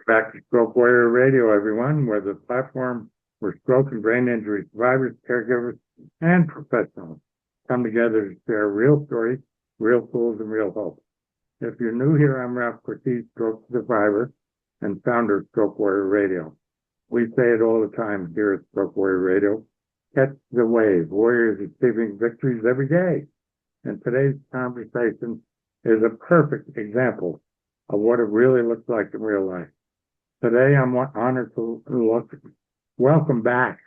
Back to Stroke Warrior Radio, everyone, where the platform where stroke and brain injury survivors, caregivers, and professionals come together to share real stories, real tools, and real hope. If you're new here, I'm Ralph Cortese, stroke survivor and founder of Stroke Warrior Radio. We say it all the time here at Stroke Warrior Radio. Catch the wave. Warriors achieving victories every day. And today's conversation is a perfect example of what it really looks like in real life. Today, I'm honored to welcome back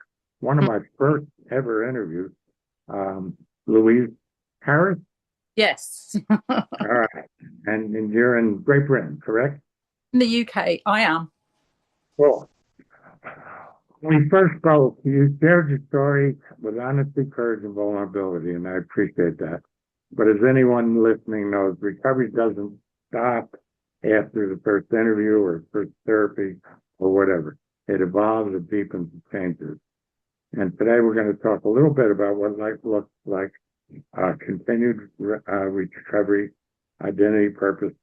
one of my first ever interviews, Louise Harris. Yes. All right. And you're in Great Britain, correct? In the UK, I am. Well, when we first spoke, you shared your story with honesty, courage, and vulnerability, and I appreciate that. But as anyone listening knows, recovery doesn't stop after the first interview or first therapy or whatever. It evolves, it deepens, it changes. And today we're going to talk a little bit about what life looks like, continued recovery, identity, purpose,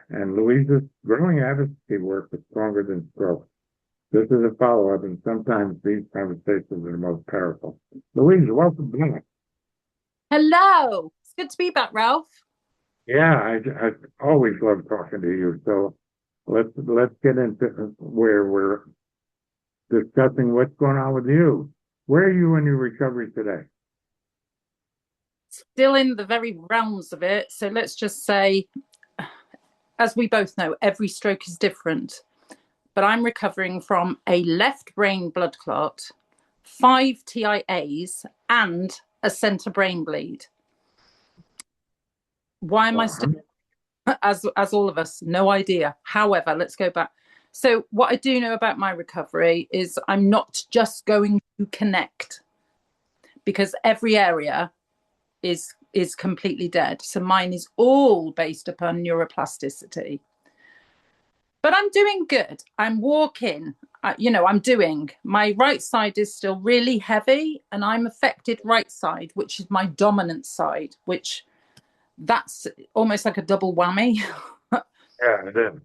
and Louise's growing advocacy work is stronger than stroke. This is a follow-up, and sometimes these conversations are the most powerful. Louise, welcome back. Hello. It's good to be back, Ralph. Yeah, I always love talking to you. So let's get into where we're discussing what's going on with you. Where are you in your recovery today? Still in the very realms of it. So let's just say, as we both know, every stroke is different. But I'm recovering from a left brain blood clot, 5 TIAs, and a center brain bleed. Why am I still, as all of us, no idea. However, let's go back. So what I do know about my recovery is I'm not just going to connect, because every area is completely dead. So mine is all based upon neuroplasticity. But I'm doing good. I'm walking. I'm doing. My right side is still really heavy, and I'm affected right side, which is my dominant side, which that's almost like a double whammy. Yeah, it is.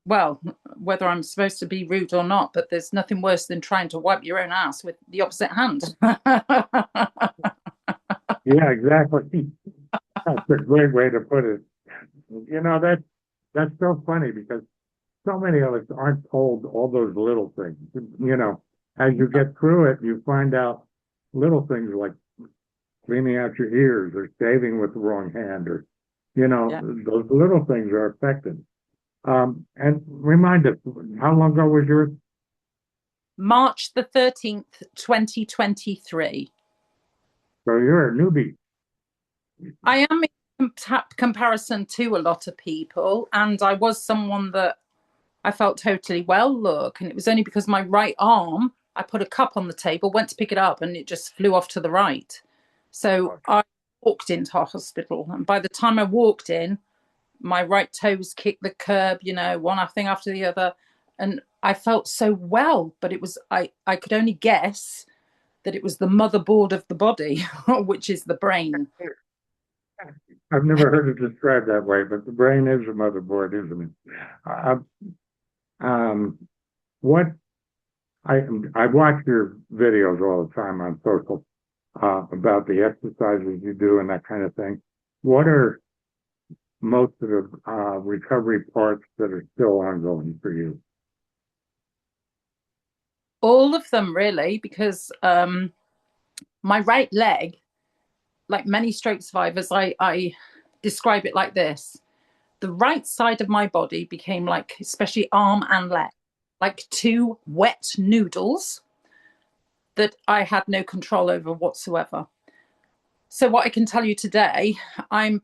Well, whether I'm supposed to be rude or not, but there's nothing worse than trying to wipe your own ass with the opposite hand. Yeah, exactly. That's a great way to put it. That's so funny because so many of us aren't told all those little things. As you get through it, you find out little things like cleaning out your ears or shaving with the wrong hand or, Yeah. those little things are affected. And remind us, how long ago was yours? March the 13th, 2023. So you're a newbie. I am in comparison to a lot of people, and I was someone that I felt totally well, look, and it was only because my right arm, I put a cup on the table, went to pick it up, and it just flew off to the right. So I walked into hospital, and by the time I walked in, my right toes kicked the curb, one thing after the other, and I felt so well, but it was I could only guess that it was the motherboard of the body, which is the brain. I've never heard it described that way, but the brain is a motherboard, isn't it? Uh, um, what I watch your videos all the time on social about the exercises you do and that kind of thing. What are most of the recovery parts that are still ongoing for you? All of them, really, because my right leg, like many stroke survivors, I describe it like this. The right side of my body became like, especially arm and leg, like two wet noodles that I had no control over whatsoever. So what I can tell you today, I've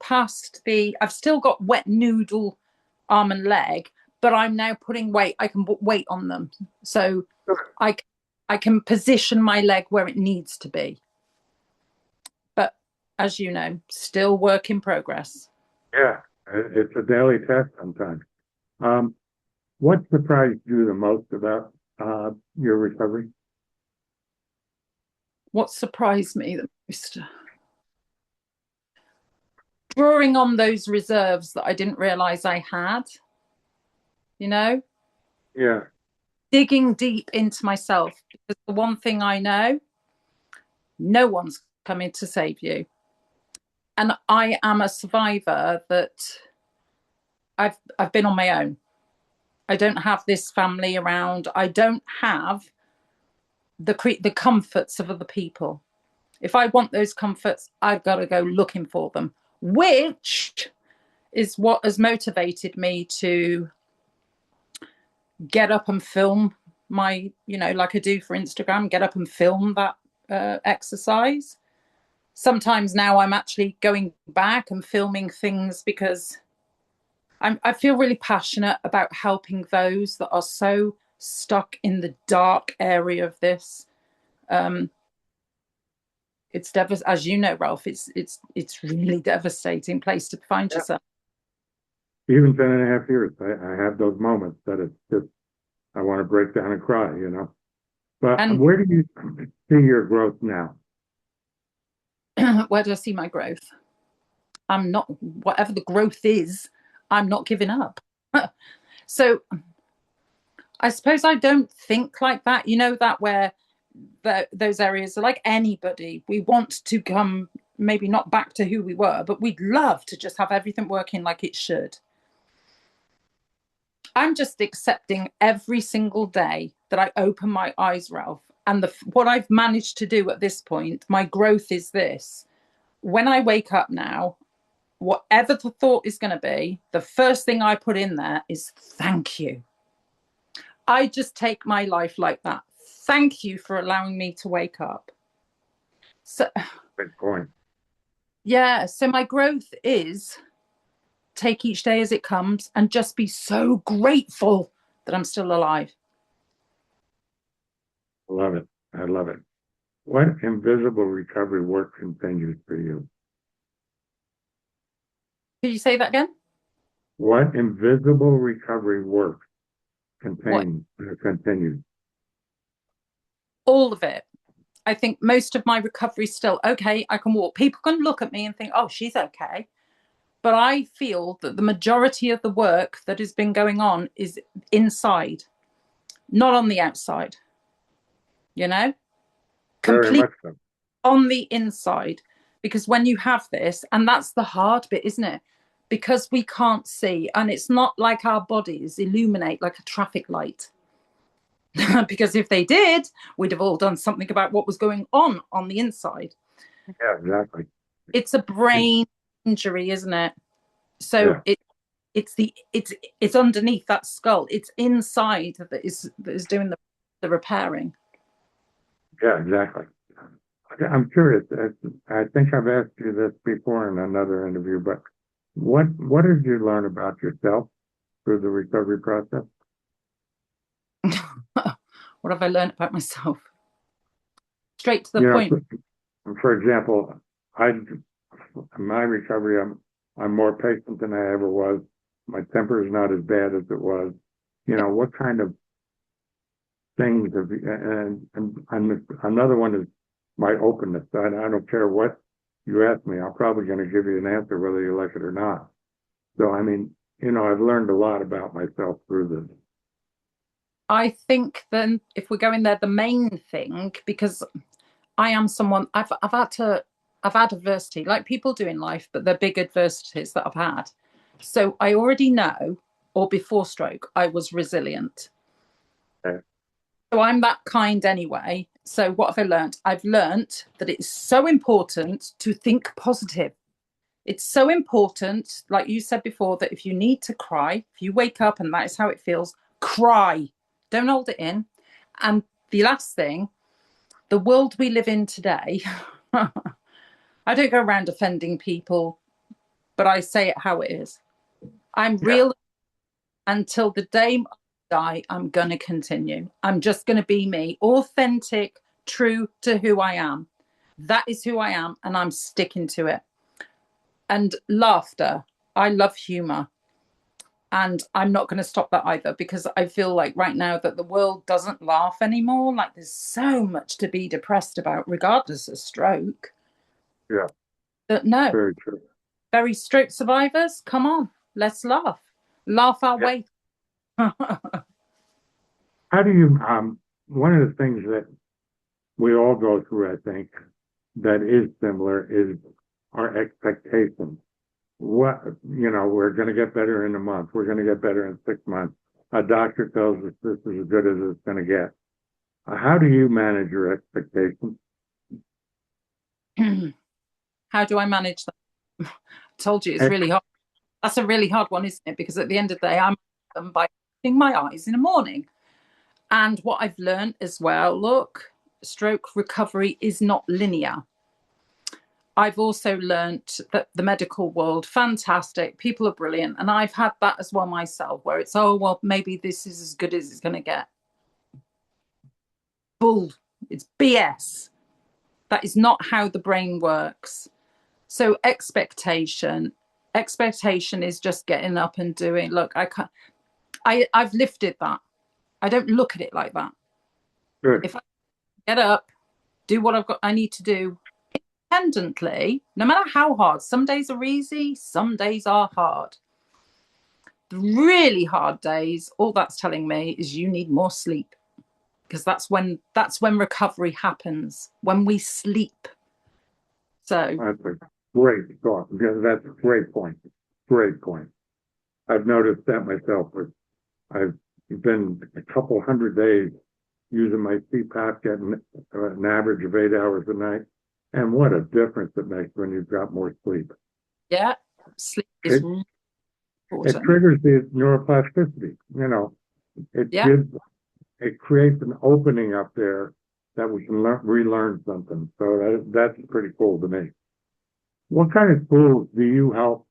still got wet noodle arm and leg, but I'm now putting weight. I can put weight on them. So I, I can position my leg where it needs to be. But as you know, still work in progress. Yeah, it's a daily test sometimes. Um, what surprised you the most about your recovery? What surprised me the most? Drawing on those reserves that I didn't realize I had, you know? Yeah. digging deep into myself, because the one thing I know, no one's coming to save you. And I am a survivor that I've been on my own. I don't have this family around. I don't have the comforts of other people. If I want those comforts, I've got to go looking for them, which is what has motivated me to get up and film my, like I do for Instagram, get up and film that exercise. Sometimes now I'm actually going back and filming things because I feel really passionate about helping those that are so stuck in the dark area of this. Um, it's as you know, Ralph. It's really devastating place to find Yeah. yourself. Even 10.5 years, I have those moments that it's just, I want to break down and cry, But And where do you see your growth now? where do I see my growth? I'm not, whatever the growth is, I'm not giving up. So I suppose I don't think like that. That where those areas are like anybody, we want to come maybe not back to who we were, but we'd love to just have everything working like it should. I'm just accepting every single day that I open my eyes, Ralph. And what I've managed to do at this point, my growth is this. When I wake up now, whatever the thought is going to be, the first thing I put in there is thank you. I just take my life like that. Thank you for allowing me to wake up. So, Good point. yeah, so my growth is take each day as it comes and just be so grateful that I'm still alive. I love it. I love it. What invisible recovery work continues for you? Could you say that again? What invisible recovery work What? continues? All of it. I think most of my recovery is still okay. I can walk. People can look at me and think, oh, she's okay. But I feel that the majority of the work that has been going on is inside, not on the outside, you know, Very complete much so. on the inside. Because when you have this, and that's the hard bit, isn't it? Because we can't see, and it's not like our bodies illuminate like a traffic light. Because if they did, we'd have all done something about what was going on the inside. Yeah, exactly. It's a brain injury, isn't it? So Yeah, it's underneath that skull. It's inside that is doing the repairing. yeah, exactly. I'm curious. I think I've asked you this before in another interview, but what did you learn about yourself through the recovery process? What have I learned about myself? Straight to the You know, point. for example, I in my recovery, I'm more patient than I ever was. My temper is not as bad as it was. What kind of things have you, and another one is my openness. I don't care what you ask me, I'm probably going to give you an answer whether you like it or not. So, I mean, I've learned a lot about myself through this. I think then if we're going there, the main thing, because I am someone I've had adversity like people do in life, but they're big adversities that I've had. So I already know, or before stroke, I was resilient. Okay. So I'm that kind anyway. So what have I learned? I've learned that it's so important to think positive. It's so important, like you said before, that if you need to cry, if you wake up and that is how it feels, cry. Don't hold it in. And the last thing, the world we live in today, I don't go around offending people, but I say it how it is. I'm Yeah. real until the day I die. I'm going to continue. I'm just going to be me, authentic, true to who I am. That is who I am, and I'm sticking to it. And laughter, I love humor. And I'm not going to stop that either, because I feel like right now that the world doesn't laugh anymore. Like there's so much to be depressed about, regardless of stroke. Yeah. But no, Very true. very stroke survivors, come on, let's laugh. Laugh our Yeah. way. How do you, one of the things that we all go through, I think, that is similar is our expectations. What, we're going to get better in a month. We're going to get better in 6 months. A doctor tells us this is as good as it's going to get. How do you manage your expectations? How do I manage that? I told you it's And, really hard. That's a really hard one, isn't it? Because at the end of the day, I'm by opening my eyes in the morning. And what I've learned as well, look, stroke recovery is not linear. I've also learned that the medical world, fantastic, people are brilliant. And I've had that as well myself, where it's, oh, well, maybe this is as good as it's going to get. Bull, it's BS. That is not how the brain works. So expectation is just getting up and doing, look, I've lifted that. I don't look at it like that. good. If I get up, do what I need to do independently, no matter how hard. Some days are easy, some days are hard. The really hard days, all that's telling me is you need more sleep, because that's when recovery happens, when we sleep. So That's a great thought. That's a great point. Great point. I've noticed that myself. I've been a couple hundred days using my CPAP, getting an average of 8 hours a night. And what a difference it makes when you've got more sleep. yeah, sleep is It, really it important. triggers the neuroplasticity. It Yeah. gives, it creates an opening up there that we can relearn something. So that's pretty cool to me. What kind of tools do you help?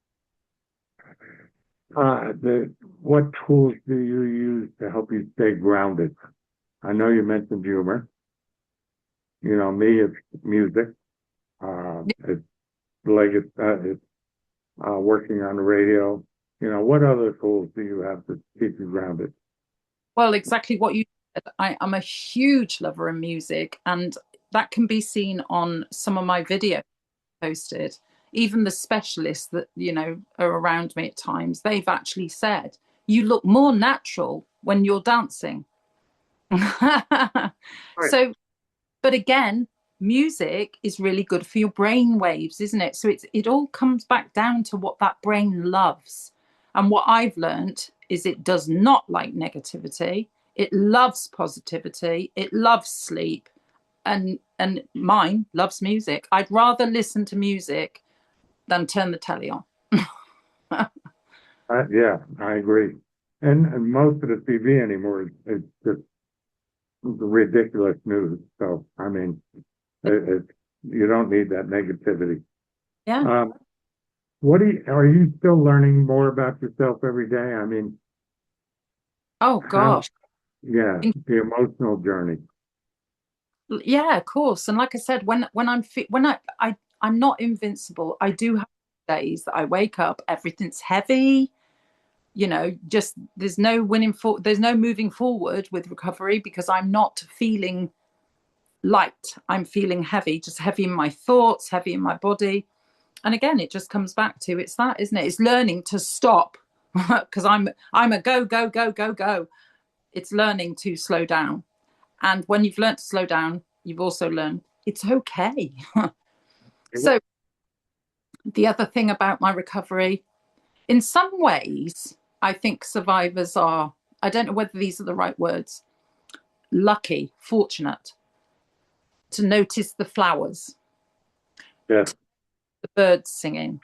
What tools do you use to help you stay grounded? I know you mentioned humor. Me, it's music. It's it's working on the radio. What other tools do you have to keep you grounded? Well, exactly what you said. I'm a huge lover of music, and that can be seen on some of my videos posted. Even the specialists that, are around me at times, they've actually said, you look more natural when you're dancing. Right. So, but again, music is really good for your brain waves, isn't it? So it all comes back down to what that brain loves. And what I've learned is it does not like negativity. It loves positivity. It loves sleep. And mine loves music. I'd rather listen to music than turn the telly on. Yeah, I agree. And most of the TV anymore is just ridiculous news. So, I mean, it, you don't need that negativity. Yeah. Um, are you still learning more about yourself every day? I mean, Oh how, gosh. yeah, the emotional journey. Yeah, of course. And like I said, when I'm fit, I'm not invincible. I do have days that I wake up, everything's heavy. Just there's no moving forward with recovery, because I'm not feeling light. I'm feeling heavy, just heavy in my thoughts, heavy in my body. And again, it just comes back to it's that, isn't it? It's learning to stop because I'm a go, go, go, go, go. It's learning to slow down. And when you've learned to slow down, you've also learned it's okay. So the other thing about my recovery, in some ways, I think survivors are, I don't know whether these are the right words, lucky, fortunate to notice the flowers, Yes, the birds singing,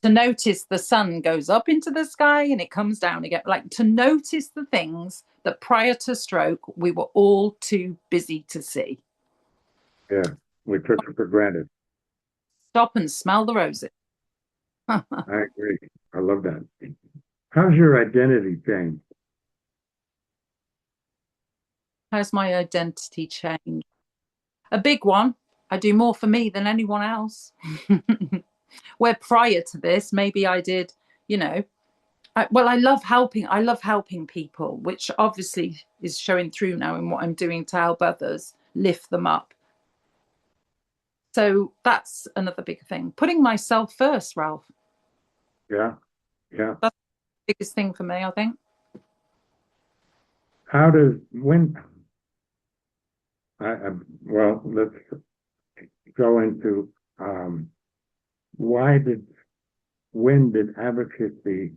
to notice the sun goes up into the sky and it comes down again, like to notice the things that prior to stroke we were all too busy to see. yeah, we took it for granted. Stop and smell the roses. I agree. I love that. How's your identity changed? How's my identity changed? A big one. I do more for me than anyone else. Where prior to this, maybe I did, you know, I love helping. I love helping people, which obviously is showing through now in what I'm doing to help others lift them up. So that's another big thing. Putting myself first, Ralph. Yeah, yeah. That's the biggest thing for me, I think. how does when well, let's go into why did when did advocacy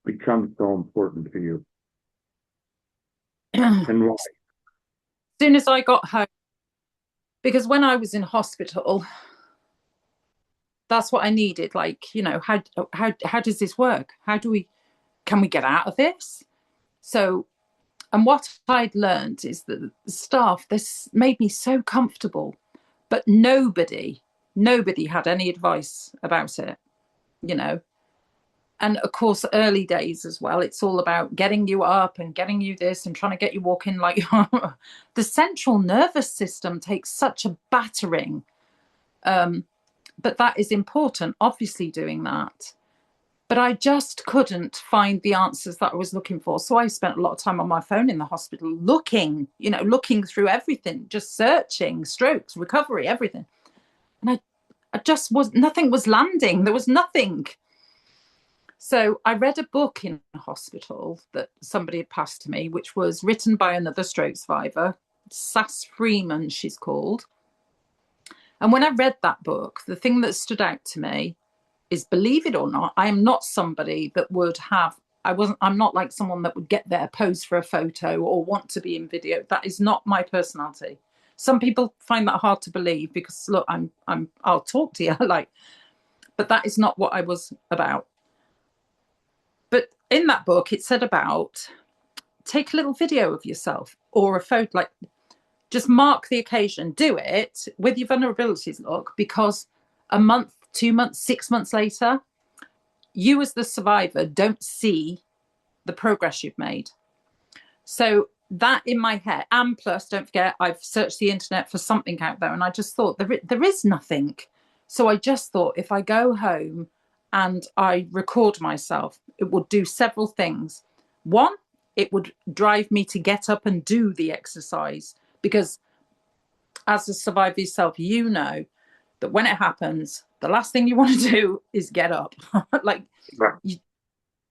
become so important to you, As and why? soon as I got home, because when I was in hospital, that's what I needed. Like, you know, how does this work? Can we get out of this? So, and what I'd learned is that the staff, this made me so comfortable, but nobody had any advice about it, you know. And of course, early days as well, it's all about getting you up and getting you this and trying to get you walking like the central nervous system takes such a battering. But that is important, obviously, doing that. But I just couldn't find the answers that I was looking for. So I spent a lot of time on my phone in the hospital looking, you know, looking through everything, just searching strokes, recovery, everything. And I just nothing was landing. There was nothing. So I read a book in hospital that somebody had passed to me, which was written by another stroke survivor, Sass Freeman, she's called. And when I read that book, the thing that stood out to me is, believe it or not, I am not somebody that would have, I'm not like someone that would get there, pose for a photo or want to be in video. That is not my personality. Some people find that hard to believe because look, I'll talk to you like, but that is not what I was about. But in that book, it said about take a little video of yourself or a photo, like just mark the occasion, do it with your vulnerabilities, look, because a month, 2 months, 6 months later, you as the survivor don't see the progress you've made. So that in my head, and plus, don't forget, I've searched the internet for something out there, and I just thought there is nothing. So I just thought if I go home and I record myself, it would do several things. One, it would drive me to get up and do the exercise, because as a survivor yourself, you know that when it happens, the last thing you want to do is get up. Like you,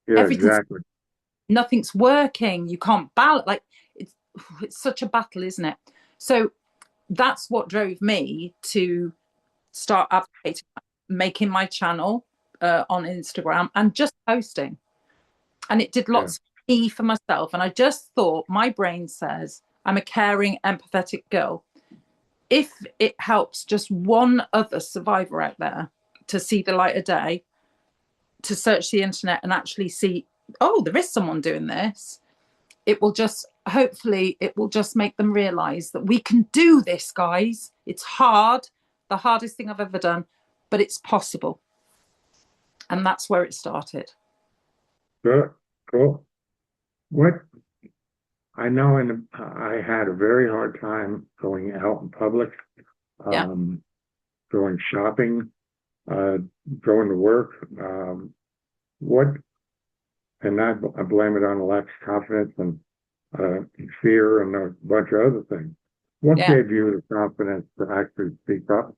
Yeah, everything's, exactly. nothing's working. You can't balance. Like it's such a battle, isn't it? So that's what drove me to start advocating, making my channel on Instagram and just posting. And it did Yeah, lots for me, for myself. And I just thought, my brain says I'm a caring, empathetic girl. If it helps just one other survivor out there to see the light of day, to search the internet and actually see, oh, there is someone doing this, it will just, hopefully, it will just make them realize that we can do this, guys. It's hard, the hardest thing I've ever done, but it's possible. And that's where it started. good, cool. What I know, and I had a very hard time going out in public, Yeah. going shopping, going to work. What, and I blame it on a lack of confidence and fear and a bunch of other things. What Yeah. gave you the confidence to actually speak up?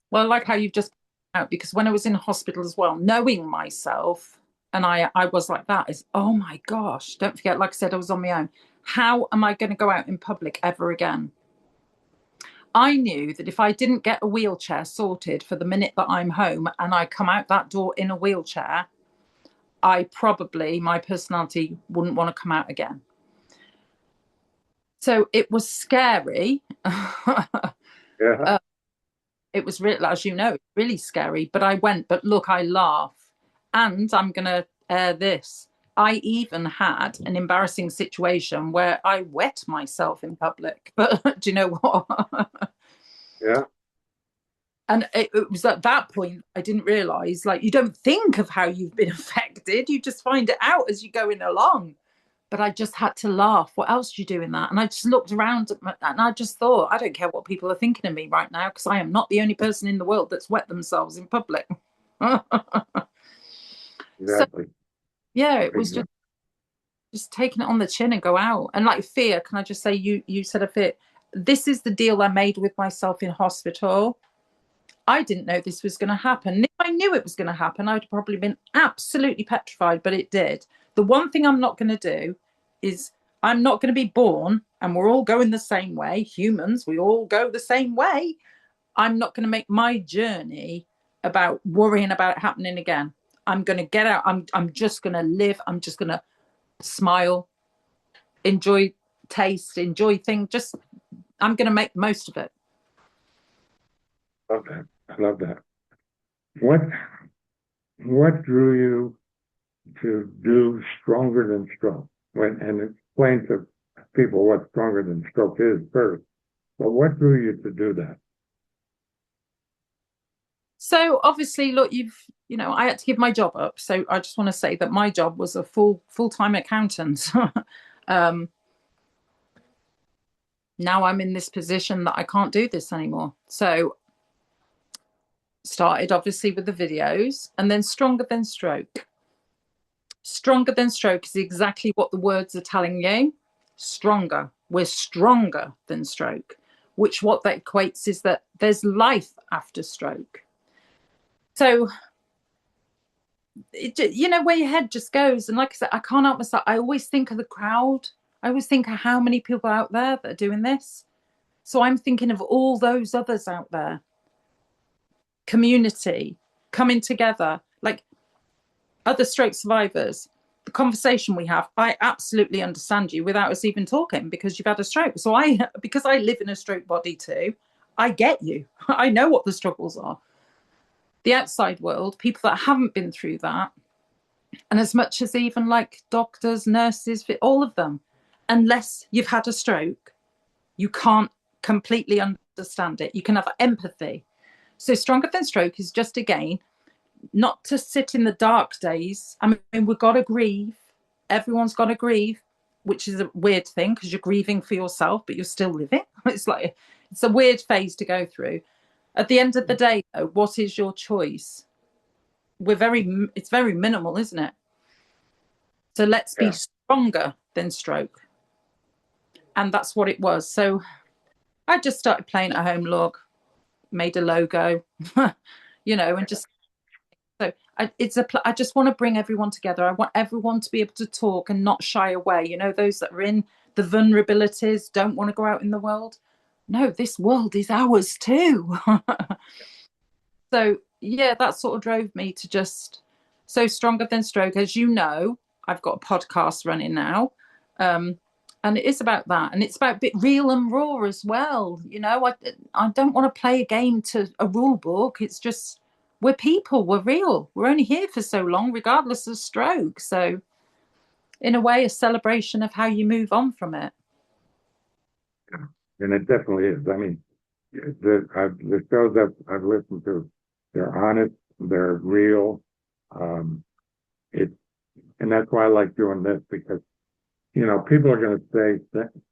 Well, like how you've just out, because when I was in hospital as well, knowing myself, and I was like that is, oh my gosh, don't forget, like I said, I was on my own. How am I going to go out in public ever again? I knew that if I didn't get a wheelchair sorted for the minute that I'm home and I come out that door in a wheelchair, my personality wouldn't want to come out again. So it was scary. Yeah, It was really, as you know, really scary. But I went, but look, I laugh. And I'm going to air this. I even had an embarrassing situation where I wet myself in public. But do you know what? yeah, And it was at that point I didn't realize, like, you don't think of how you've been affected. You just find it out as you're going along. But I just had to laugh. What else do you do in that? And I just looked around and I just thought, I don't care what people are thinking of me right now, because I am not the only person in the world that's wet themselves in public. So exactly. yeah, it was Exactly. just taking it on the chin and go out. And like fear, can I just say, you said a fear. This is the deal I made with myself in hospital. I didn't know this was going to happen. If I knew it was going to happen, I'd probably been absolutely petrified, but it did. The one thing I'm not going to do is I'm not going to be born and we're all going the same way. Humans, we all go the same way. I'm not going to make my journey about worrying about it happening again. I'm going to get out. I'm just going to live. I'm just going to smile, enjoy taste, enjoy things. Just I'm going to make the most of it. Love that. I love that. What what drew you to do stronger than stroke? And explain to people what stronger than stroke is first. But what drew you to do that? So obviously, look, I had to give my job up. So I just want to say that my job was a full-time accountant. um, Now I'm in this position that I can't do this anymore. So started obviously with the videos and then stronger than stroke. Stronger than stroke is exactly what the words are telling you. Stronger. We're stronger than stroke, which what that equates is that there's life after stroke. So, where your head just goes. And like I said, I can't help myself. I always think of the crowd. I always think of how many people out there that are doing this. So I'm thinking of all those others out there, community, coming together, like other stroke survivors. The conversation we have, I absolutely understand you without us even talking because you've had a stroke. So because I live in a stroke body too, I get you. I know what the struggles are. The outside world, people that haven't been through that, and as much as even like doctors, nurses, all of them, unless you've had a stroke, you can't completely understand it. You can have empathy. So stronger than stroke is just, again, not to sit in the dark days. I mean, we've got to grieve. Everyone's got to grieve, which is a weird thing because you're grieving for yourself, but you're still living. It's a weird phase to go through. At the end of the day, though, what is your choice? It's very minimal, isn't it? So let's be stronger than stroke. And that's what it was. So I just started playing at home log, made a logo, and just so I just want to bring everyone together. I want everyone to be able to talk and not shy away. Those that are in the vulnerabilities, don't want to go out in the world. No, this world is ours too. So yeah, that sort of drove me to just so stronger than stroke. As you know, I've got a podcast running now. And it is about that, and it's about a bit real and raw as well. I don't want to play a game to a rule book. It's just we're people, we're real, we're only here for so long, regardless of stroke. So in a way, a celebration of how you move on from it. And it definitely is. I mean, the shows that I've listened to, they're honest, they're real. Um, it, and that's why I like doing this because, people are going to say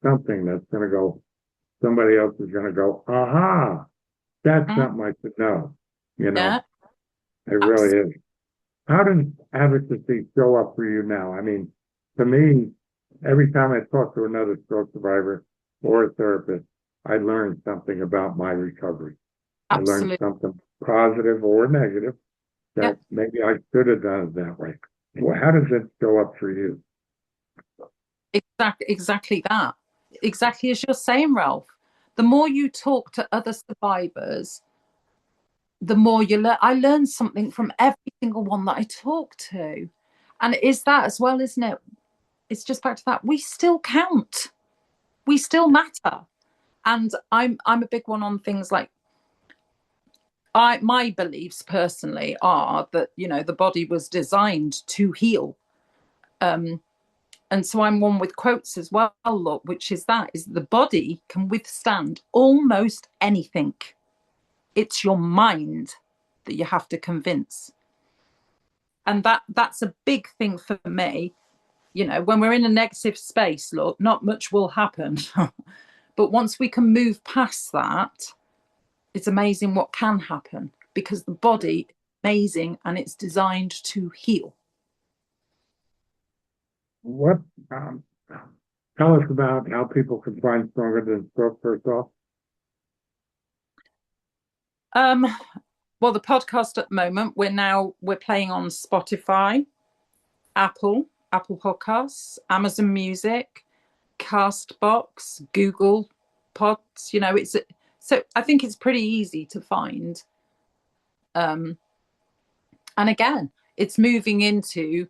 something that's going to go, somebody else is going to go, aha, that's something I should know. Yeah, It really is. How does advocacy show up for you now? I mean, to me, every time I talk to another stroke survivor or a therapist, I learn something about my recovery. I learned absolutely. something positive or negative Yeah, that maybe I should have done it that way. Well, how does it show up for you? exactly that. Exactly as you're saying, Ralph. The more you talk to other survivors, the more you learn. I learn something from every single one that I talk to. And it is that as well, isn't it? It's just back to that. We still count. We still matter. And I'm a big one on things like my beliefs personally are that, the body was designed to heal. And so I'm one with quotes as well, look, which is the body can withstand almost anything. It's your mind that you have to convince. And that's a big thing for me. When we're in a negative space, look, not much will happen. But once we can move past that, it's amazing what can happen because the body is amazing and it's designed to heal. What, um, tell us about how people can find Stronger Than Stroke first off. Um, the podcast at the moment, we're playing on Spotify, Apple, Apple Podcasts, Amazon Music, Castbox, Google Pods. It's so I think it's pretty easy to find. And again, it's moving into.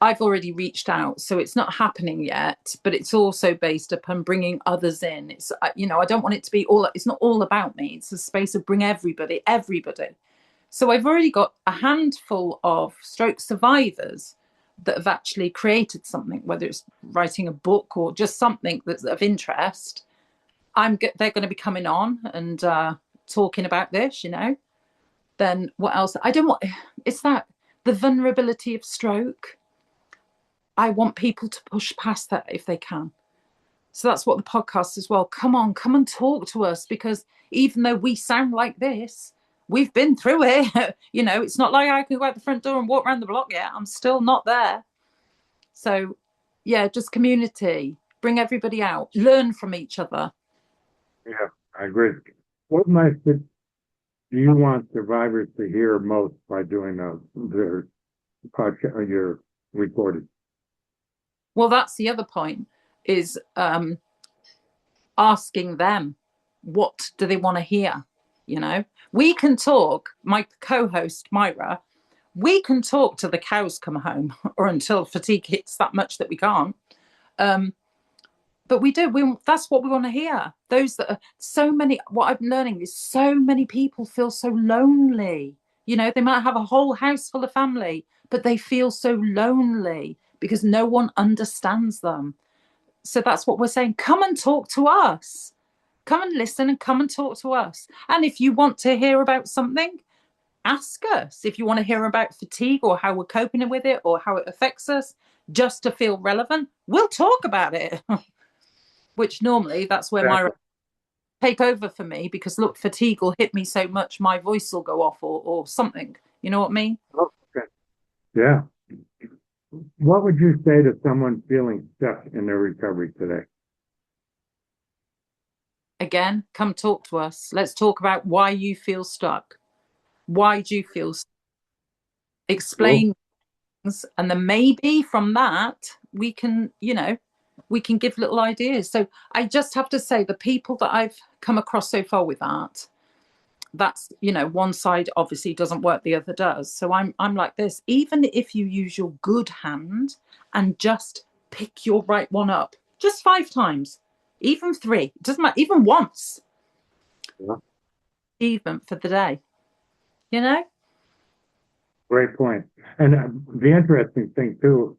I've already reached out, so it's not happening yet, but it's also based upon bringing others in. It's I don't want it to be all. It's not all about me. It's a space of bring everybody. So I've already got a handful of stroke survivors that have actually created something, whether it's writing a book or just something that's of interest. They're going to be coming on and talking about this. Then what else? I don't want. It's that the vulnerability of stroke. I want people to push past that if they can. So that's what the podcast as well. Come on, come and talk to us, because even though we sound like this, we've been through it. It's not like I can go out the front door and walk around the block yet. I'm still not there. So yeah, just community, bring everybody out, learn from each other. Yeah, I agree. What message do you want survivors to hear most by doing their podcast or your recording? Well, that's the other point, is asking them, what do they want to hear? We can talk, my co-host Myra, we can talk till the cows come home or until fatigue hits that much that we can't. But that's what we want to hear. Those that are so many, what I'm learning is so many people feel so lonely. They might have a whole house full of family, but they feel so lonely because no one understands them. So that's what we're saying. Come and talk to us. Come and listen and come and talk to us. And if you want to hear about something, ask us. If you want to hear about fatigue or how we're coping with it or how it affects us, just to feel relevant, we'll talk about it. Which normally that's where my take over for me, because look, fatigue will hit me so much my voice will go off or something. You know what I mean? Okay. Yeah. What would you say to someone feeling stuck in their recovery today? Again, come talk to us. Let's talk about why you feel stuck. Why do you feel stuck? Explain things, and then maybe from that we can, we can give little ideas. So I just have to say, the people that I've come across so far with that's one side obviously doesn't work, the other does. So I'm like this. Even if you use your good hand and just pick your right one up just 5 times, even 3, it doesn't matter, even once, Yeah. even for the day, Great point. And the interesting thing too,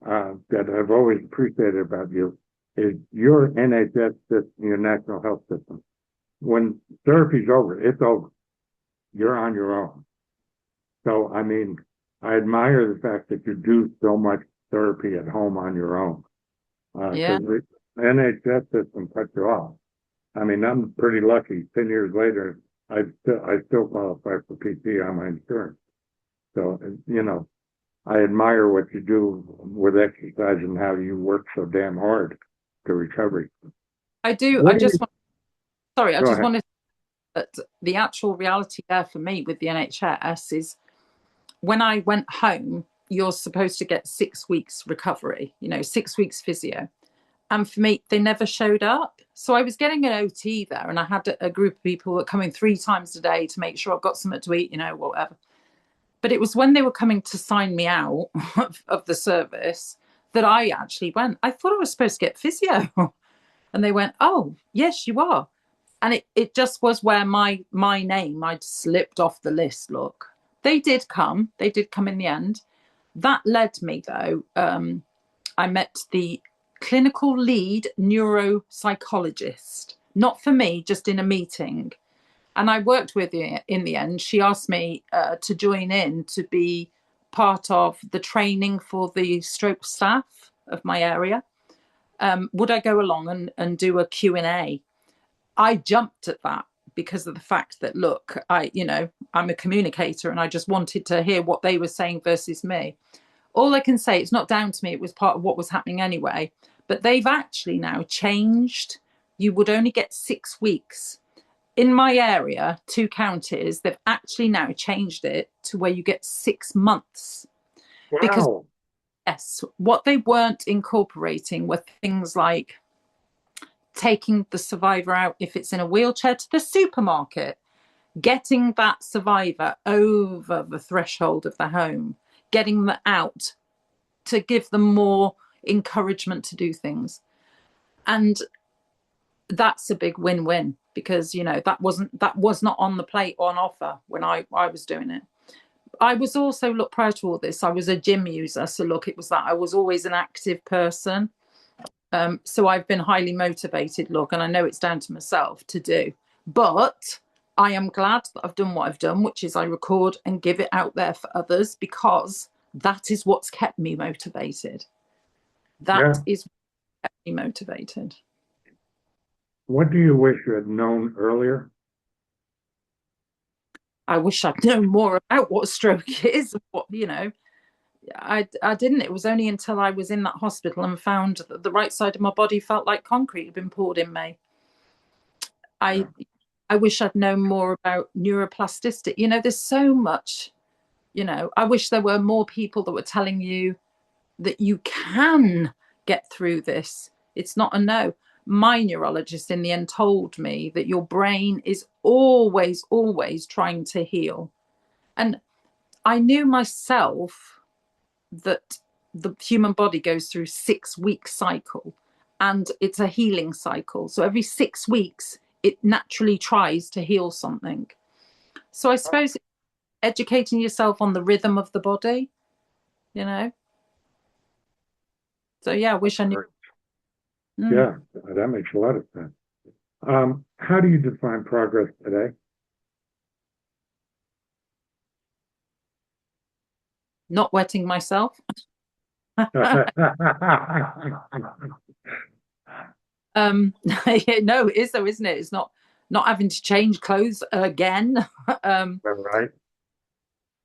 that I've always appreciated about you is your NHS system, your national health system. When therapy's over, it's over. You're on your own. So, I mean, I admire the fact that you do so much therapy at home on your own. yeah. Because the NHS system cuts you off. I mean, I'm pretty lucky. 10 years later, I still qualify for PT on my insurance. So, I admire what you do with exercise and how you work so damn hard to recovery. I do. What do you, Sorry, I go just ahead. wanted that the actual reality there for me with the NHS is, when I went home, you're supposed to get 6 weeks recovery, 6 weeks physio. And for me, they never showed up. So I was getting an OT there, and I had a group of people that were coming 3 times a day to make sure I've got something to eat, whatever. But it was when they were coming to sign me out of the service that I actually went. I thought I was supposed to get physio. And they went, oh, yes, you are. And it just was where my name, I'd slipped off the list. Look, they did come in the end. That led me, though, I met the clinical lead neuropsychologist, not for me, just in a meeting. And I worked with her in the end. She asked me to join in to be part of the training for the stroke staff of my area. Would I go along and do a Q&A? I jumped at that because of the fact that, look, I'm a communicator and I just wanted to hear what they were saying versus me. All I can say, it's not down to me. It was part of what was happening anyway. But they've actually now changed. You would only get 6 weeks. In my area, 2 counties, they've actually now changed it to where you get 6 months. Because Wow. Yes, what they weren't incorporating were things like taking the survivor out if it's in a wheelchair to the supermarket, getting that survivor over the threshold of the home, getting them out to give them more encouragement to do things. And that's a big win-win, because that was not on the plate or on offer when I was doing it. I was also, look, prior to all this, I was a gym user. So look, it was that I was always an active person. So I've been highly motivated, look, and I know it's down to myself to do. But I am glad that I've done what I've done, which is I record and give it out there for others, because that is what's kept me motivated. That is what kept me motivated. What do you wish you had known earlier? I wish I'd known more about what stroke is. I didn't. It was only until I was in that hospital and found that the right side of my body felt like concrete had been poured in me. I wish I'd known more about neuroplasticity. There's so much. I wish there were more people that were telling you that you can get through this. It's not a no. My neurologist in the end told me that your brain is always, always trying to heal. And I knew myself that the human body goes through 6-week cycle, and it's a healing cycle. So every 6 weeks, it naturally tries to heal something. So I suppose educating yourself on the rhythm of the body, So yeah, I wish I knew. Yeah, that makes a lot of sense. How do you define progress today? Not wetting myself. No, it is though, isn't it? It's not having to change clothes again. Right.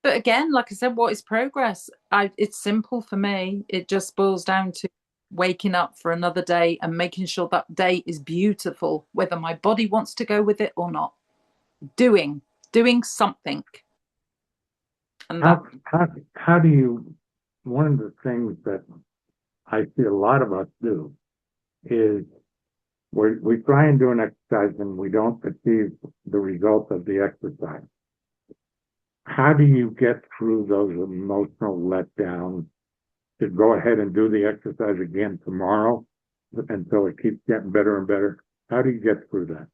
But again, like I said, what is progress? It's simple for me. It just boils down to waking up for another day and making sure that day is beautiful, whether my body wants to go with it or not. Doing something. And how do you, one of the things that I see a lot of us do is we try and do an exercise and we don't achieve the result of the exercise. How do you get through those emotional letdowns to go ahead and do the exercise again tomorrow until it keeps getting better and better? How do you get through that?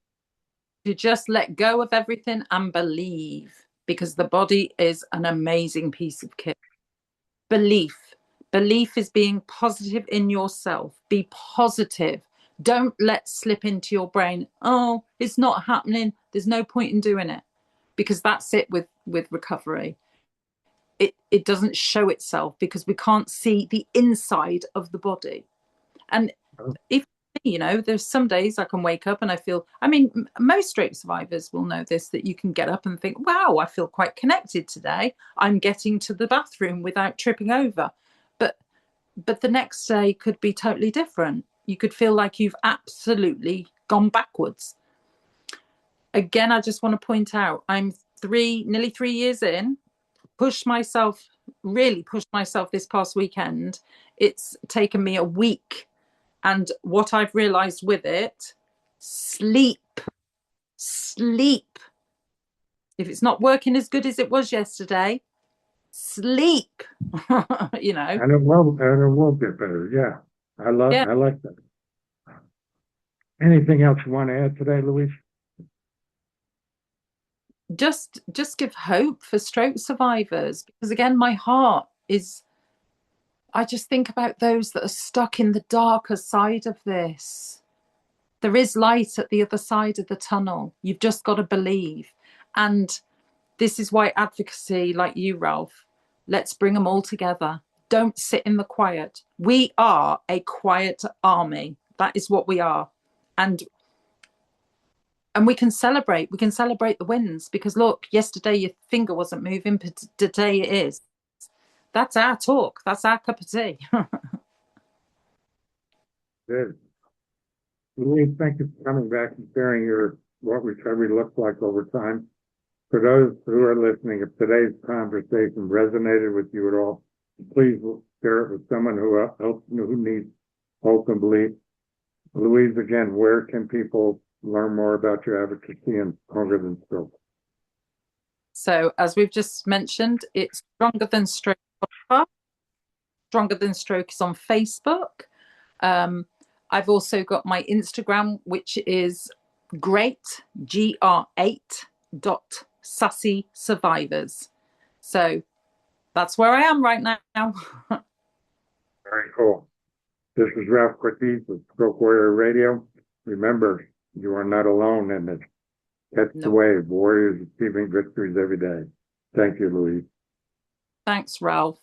To just let go of everything and believe, because the body is an amazing piece of kit. Belief is being positive in yourself. Be positive. Don't let slip into your brain, oh, it's not happening, there's no point in doing it, because that's it with recovery. It doesn't show itself because we can't see the inside of the body. And if there's some days I can wake up and I feel, most stroke survivors will know this, that you can get up and think, wow, I feel quite connected today. I'm getting to the bathroom without tripping over. But the next day could be totally different. You could feel like you've absolutely gone backwards. Again, I just want to point out, I'm nearly 3 years in, really pushed myself this past weekend. It's taken me a week. And what I've realized with it, sleep. If it's not working as good as it was yesterday, sleep. And it will get better. Yeah. I like that. Anything else you want to add today, Louise? Just give hope for stroke survivors, because again, my heart is, I just think about those that are stuck in the darker side of this. There is light at the other side of the tunnel. You've just got to believe. And this is why advocacy, like you, Ralph, let's bring them all together. Don't sit in the quiet. We are a quiet army. That is what we are. And we can celebrate. We can celebrate the wins, because look, yesterday your finger wasn't moving, but today it is. That's our talk. That's our cup of tea. Good. Louise, thank you for coming back and sharing what recovery looks like over time. For those who are listening, if today's conversation resonated with you at all, Please share it with someone who needs hope and belief. Louise, again, where can people learn more about your advocacy and Stronger Than Stroke? So, as we've just mentioned, it's Stronger Than Stroke podcast. Stronger Than Stroke is on Facebook. I've also got my Instagram, which is gr8.sassy survivors. So that's where I am right now. Very cool. This is Ralph Cortese with Stroke Warrior Radio. Remember, you are not alone in this. Catch the wave. Warriors achieving victories every day. Thank you, Louise. Thanks, Ralph.